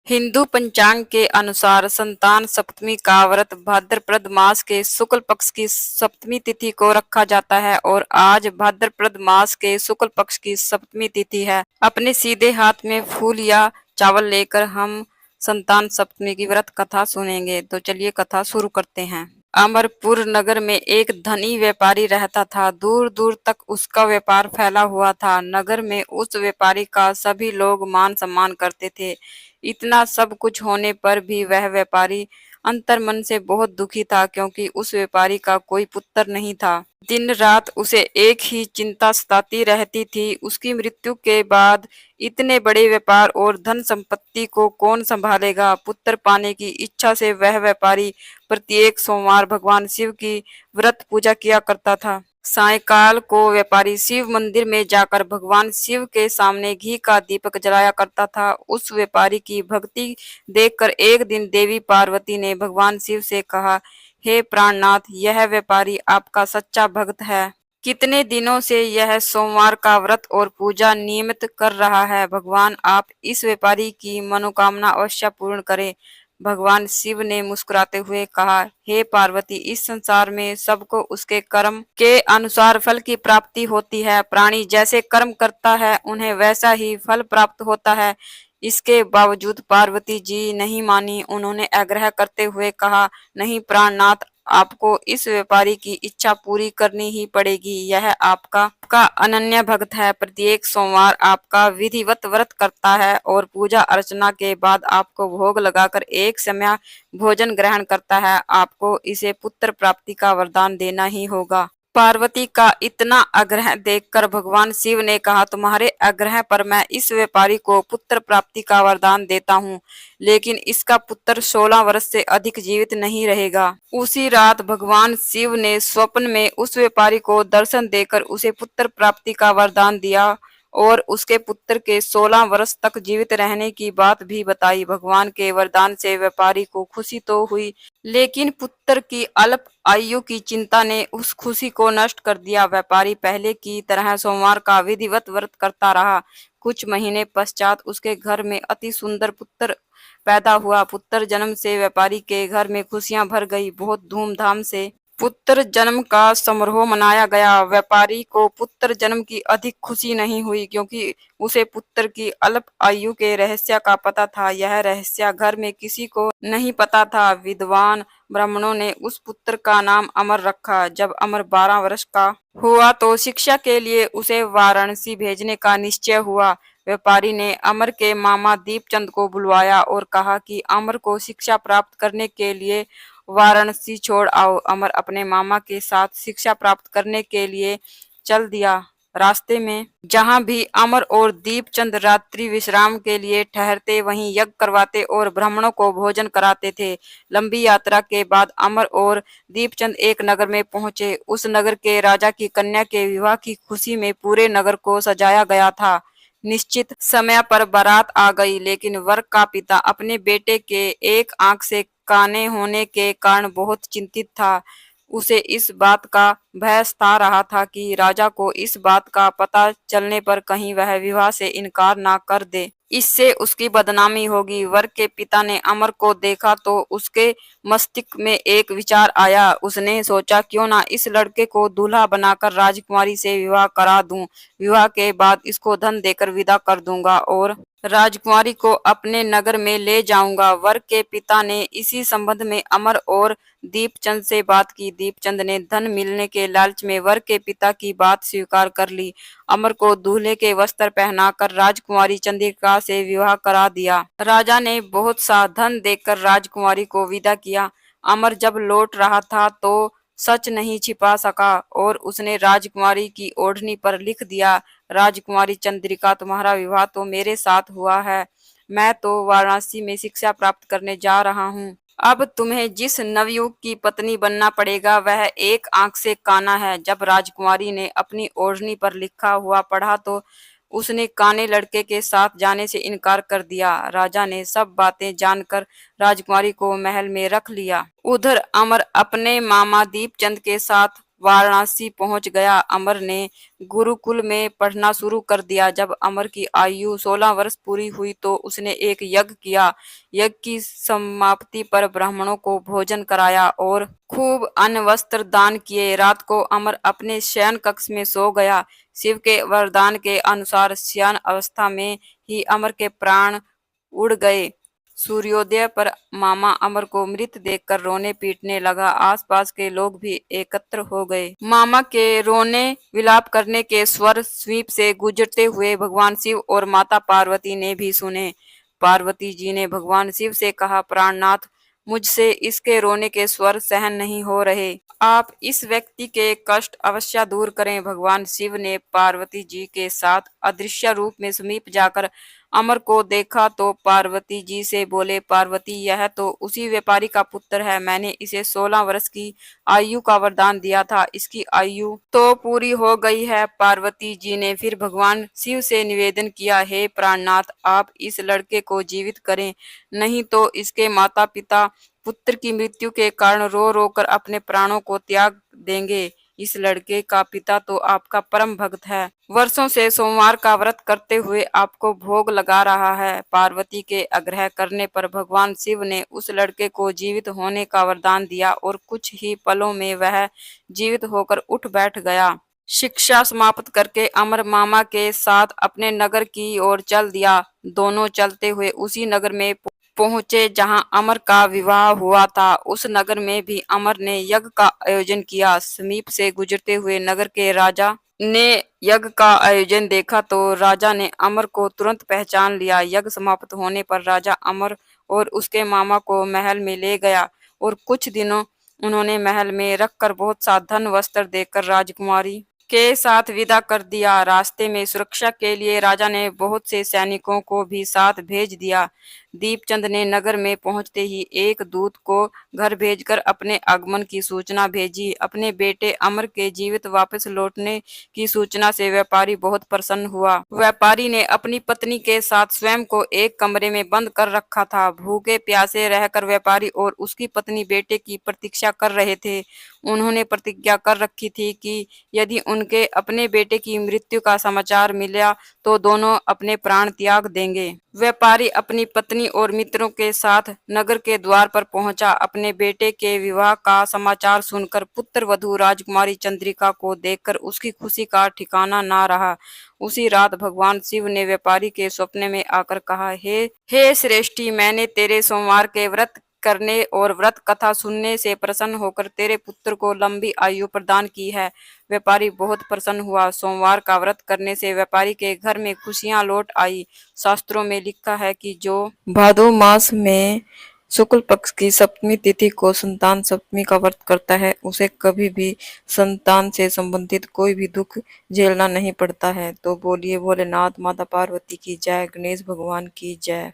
हिंदू पंचांग के अनुसार संतान सप्तमी का व्रत भाद्रपद मास के शुक्ल पक्ष की सप्तमी तिथि को रखा जाता है और आज भाद्रपद मास के शुक्ल पक्ष की सप्तमी तिथि है। अपने सीधे हाथ में फूल या चावल लेकर हम संतान सप्तमी की व्रत कथा सुनेंगे। तो चलिए कथा शुरू करते हैं। अमरपुर नगर में एक धनी व्यापारी रहता था। दूर दूर तक उसका व्यापार फैला हुआ था। नगर में उस व्यापारी का सभी लोग मान सम्मान करते थे। इतना सब कुछ होने पर भी वह व्यापारी अंतर्मन से बहुत दुखी था, क्योंकि उस व्यापारी का कोई पुत्र नहीं था। दिन रात उसे एक ही चिंता सताती रहती थी, उसकी मृत्यु के बाद इतने बड़े व्यापार और धन संपत्ति को कौन संभालेगा। पुत्र पाने की इच्छा से वह व्यापारी प्रत्येक सोमवार भगवान शिव की व्रत पूजा किया करता था। सायंकाल को व्यापारी शिव मंदिर में जाकर भगवान शिव के सामने घी का दीपक जलाया करता था। उस व्यापारी की भक्ति देखकर एक दिन देवी पार्वती ने भगवान शिव से कहा, हे प्राणनाथ, यह व्यापारी आपका सच्चा भक्त है। कितने दिनों से यह सोमवार का व्रत और पूजा नियमित कर रहा है। भगवान आप इस व्यापारी की मनोकामना अवश्य पूर्ण करें। भगवान शिव ने मुस्कुराते हुए कहा, हे पार्वती, इस संसार में सबको उसके कर्म के अनुसार फल की प्राप्ति होती है। प्राणी जैसे कर्म करता है उन्हें वैसा ही फल प्राप्त होता है। इसके बावजूद पार्वती जी नहीं मानी। उन्होंने आग्रह करते हुए कहा, नहीं प्राणनाथ, आपको इस व्यापारी की इच्छा पूरी करनी ही पड़ेगी। यह आपका अनन्य भक्त है। प्रत्येक सोमवार आपका विधिवत व्रत करता है और पूजा अर्चना के बाद आपको भोग लगाकर एक समय भोजन ग्रहण करता है। आपको इसे पुत्र प्राप्ति का वरदान देना ही होगा। पार्वती का इतना आग्रह देखकर भगवान शिव ने कहा, तुम्हारे आग्रह पर मैं इस व्यापारी को पुत्र प्राप्ति का वरदान देता हूँ, लेकिन इसका पुत्र 16 वर्ष से अधिक जीवित नहीं रहेगा। उसी रात भगवान शिव ने स्वप्न में उस व्यापारी को दर्शन देकर उसे पुत्र प्राप्ति का वरदान दिया और उसके पुत्र के 16 वर्ष तक जीवित रहने की बात भी बताई। भगवान के वरदान से व्यापारी को खुशी तो हुई, लेकिन पुत्र की अल्प आयु की चिंता ने उस खुशी को नष्ट कर दिया। व्यापारी पहले की तरह सोमवार का विधिवत व्रत करता रहा। कुछ महीने पश्चात उसके घर में अति सुंदर पुत्र पैदा हुआ। पुत्र जन्म से व्यापारी के घर में खुशियां भर गई। बहुत धूमधाम से पुत्र जन्म का समारोह मनाया गया। व्यापारी को पुत्र जन्म की अधिक खुशी नहीं हुई, क्योंकि उसे पुत्र की अल्प आयु के रहस्य का पता था। यह रहस्य घर में किसी को नहीं पता था। विद्वान ब्राह्मणों ने उस पुत्र का नाम अमर रखा। जब अमर 12 वर्ष का हुआ तो शिक्षा के लिए उसे वाराणसी भेजने का निश्चय हुआ। व्यापारी ने अमर के मामा दीपचंद को बुलवाया और कहा कि अमर को शिक्षा प्राप्त करने के लिए वाराणसी छोड़ आओ। अमर अपने मामा के साथ शिक्षा प्राप्त करने के लिए चल दिया। रास्ते में जहां भी अमर और दीपचंद रात्रि विश्राम के लिए ठहरते, वहीं यज्ञ करवाते और ब्राह्मणों को भोजन कराते थे। लंबी यात्रा के बाद अमर और दीपचंद एक नगर में पहुंचे। उस नगर के राजा की कन्या के विवाह की खुशी में पूरे नगर को सजाया गया था। निश्चित समय पर बारात आ गई, लेकिन वर का पिता अपने बेटे के एक आंख से काने होने के कारण बहुत चिंतित था। उसे इस बात का भय सता रहा था कि राजा को इस बात का पता चलने पर कहीं वह विवाह से इनकार ना कर दे, इससे उसकी बदनामी होगी। वर के पिता ने अमर को देखा तो उसके मस्तिष्क में एक विचार आया। उसने सोचा, क्यों ना इस लड़के को दूल्हा बनाकर राजकुमारी से विवाह करा दूं। विवाह के बाद इसको धन देकर विदा कर दूंगा और राजकुमारी को अपने नगर में ले जाऊंगा। वर के पिता ने इसी संबंध में अमर और दीपचंद से बात की। दीपचंद ने धन मिलने के लालच में वर के पिता की बात स्वीकार कर ली। अमर को दूल्हे के वस्त्र पहनाकर राजकुमारी चंद्रिका से विवाह करा दिया। राजा ने बहुत सा धन देकर राजकुमारी को विदा किया। अमर जब लौट रहा था तो सच नहीं छिपा सका और उसने राजकुमारी की ओढ़नी पर लिख दिया, राजकुमारी चंद्रिका, तुम्हारा विवाह तो मेरे साथ हुआ है। मैं तो वाराणसी में शिक्षा प्राप्त करने जा रहा हूँ। अब तुम्हें जिस नवयुवक की पत्नी बनना पड़ेगा वह एक आंख से काना है। जब राजकुमारी ने अपनी ओढ़नी पर लिखा हुआ पढ़ा तो उसने काने लड़के के साथ जाने से इनकार कर दिया। राजा ने सब बातें जानकर राजकुमारी को महल में रख लिया। उधर अमर अपने मामा दीपचंद के साथ वाराणसी पहुंच गया। अमर ने गुरुकुल में पढ़ना शुरू कर दिया। जब अमर की आयु 16 वर्ष पूरी हुई तो उसने एक यज्ञ किया। यज्ञ की समाप्ति पर ब्राह्मणों को भोजन कराया और खूब अन्न वस्त्र दान किए। रात को अमर अपने शयन कक्ष में सो गया। शिव के वरदान के अनुसार शयन अवस्था में ही अमर के प्राण उड़ गए। सूर्योदय पर मामा अमर को मृत देखकर रोने पीटने लगा। आसपास के लोग भी एकत्र हो गए। मामा के रोने विलाप करने के स्वर स्वीप से गुजरते हुए भगवान शिव और माता पार्वती ने भी सुने। पार्वती जी ने भगवान शिव से कहा, प्राणनाथ, मुझसे इसके रोने के स्वर सहन नहीं हो रहे। आप इस व्यक्ति के कष्ट अवश्य दूर करें। भगवान शिव ने पार्वती जी के साथ अदृश्य रूप में समीप जाकर अमर को देखा तो पार्वती जी से बोले, पार्वती, यह तो उसी व्यापारी का पुत्र है। मैंने इसे 16 वर्ष की आयु का वरदान दिया था। इसकी आयु तो पूरी हो गई है। पार्वती जी ने फिर भगवान शिव से निवेदन किया, हे प्राणनाथ, आप इस लड़के को जीवित करें, नहीं तो इसके माता पिता पुत्र की मृत्यु के कारण रो रो कर अपने प्राणों को त्याग देंगे। इस लड़के का पिता तो आपका परम भक्त है, वर्षों से सोमवार का व्रत करते हुए आपको भोग लगा रहा है। पार्वती के आग्रह करने पर भगवान शिव ने उस लड़के को जीवित होने का वरदान दिया और कुछ ही पलों में वह जीवित होकर उठ बैठ गया। शिक्षा समाप्त करके अमर मामा के साथ अपने नगर की ओर चल दिया। दोनों चलते हुए उसी नगर में पहुंचे जहां अमर का विवाह हुआ था। उस नगर में भी अमर ने यज्ञ का आयोजन किया। समीप से गुजरते हुए नगर के राजा ने यज्ञ का आयोजन देखा तो राजा ने अमर को तुरंत पहचान लिया। यज्ञ समाप्त होने पर राजा अमर और उसके मामा को महल में ले गया और कुछ दिनों उन्होंने महल में रखकर बहुत सा धन वस्त्र देकर राजकुमारी के साथ विदा कर दिया। रास्ते में सुरक्षा के लिए राजा ने बहुत से सैनिकों को भी साथ भेज दिया। दीपचंद ने नगर में पहुंचते ही एक दूत को घर भेजकर अपने आगमन की सूचना भेजी। अपने बेटे अमर के जीवित वापस लौटने की सूचना से व्यापारी बहुत प्रसन्न हुआ। व्यापारी ने अपनी पत्नी के साथ स्वयं को एक कमरे में बंद कर रखा था। भूखे प्यासे रहकर व्यापारी और उसकी पत्नी बेटे की प्रतीक्षा कर रहे थे। उन्होंने प्रतिज्ञा कर रखी थी कि यदि उनके अपने बेटे की मृत्यु का समाचार मिला तो दोनों अपने प्राण त्याग देंगे। व्यापारी अपनी पत्नी और मित्रों के साथ नगर के द्वार पर पहुंचा। अपने बेटे के विवाह का समाचार सुनकर पुत्र वधू राजकुमारी चंद्रिका को देखकर उसकी खुशी का ठिकाना ना रहा। उसी रात भगवान शिव ने व्यापारी के स्वप्न में आकर कहा, हे श्रेष्ठी, मैंने तेरे सोमवार के व्रत करने और व्रत कथा सुनने से प्रसन्न होकर तेरे पुत्र को लंबी आयु प्रदान की है। व्यापारी बहुत प्रसन्न हुआ। सोमवार का व्रत करने से व्यापारी के घर में खुशियां लौट आई। शास्त्रों में लिखा है कि जो भादो मास में शुक्ल पक्ष की सप्तमी तिथि को संतान सप्तमी का व्रत करता है उसे कभी भी संतान से संबंधित कोई भी दुख झेलना नहीं पड़ता है। तो बोलिए भोलेनाथ माता पार्वती की जय, गणेश भगवान की जय।